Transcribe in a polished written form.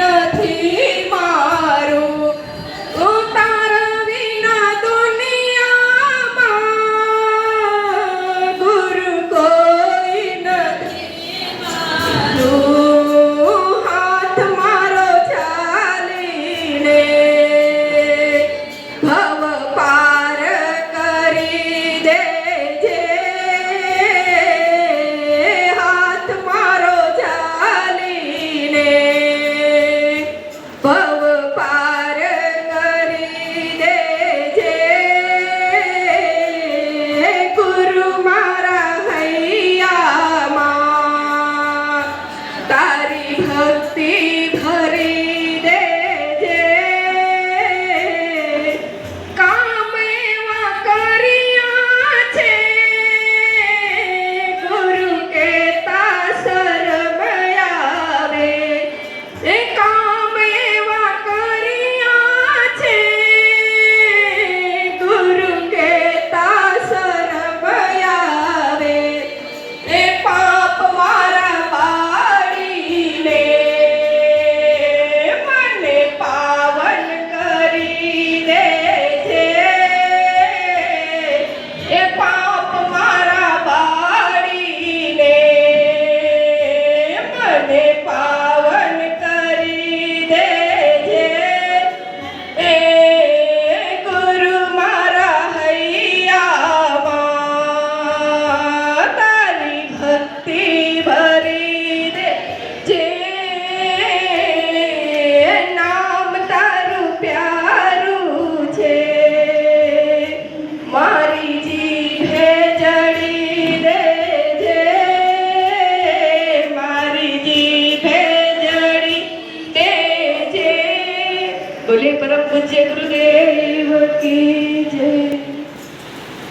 નથી મારું તારા વિના દુનિયામાં ગુરુ કોઈ નથી મારું હાથ મારો ચાલીને ભવ પાર કરી દેજે હાથ મારો ચાલીને ભવ પાર કરી દેજે ગુરુ મારા હૈયામાં તારી ભક્તિ ભરી દેજે કામ એવા કર્યા છે ગુરુ કેતા શરમ આવે એ કામ એવા કર્યા છે ગુરુ કેતા શરમ આવે એ પાપ મારા બાળીને મને પાવન કરી દેજે એ પાપ મારા બાળીને મને પાવન કરી દેજે એ ગુરુ મારા હૈયામાં તારી ભક્તિ ભરી દેજે નામ તારું પ્યારું છે મારી જીભે જડી દેજે મારી જીભે જડી દેજે બોલે પરમ પૂજ્ય ગુરુદેવ કી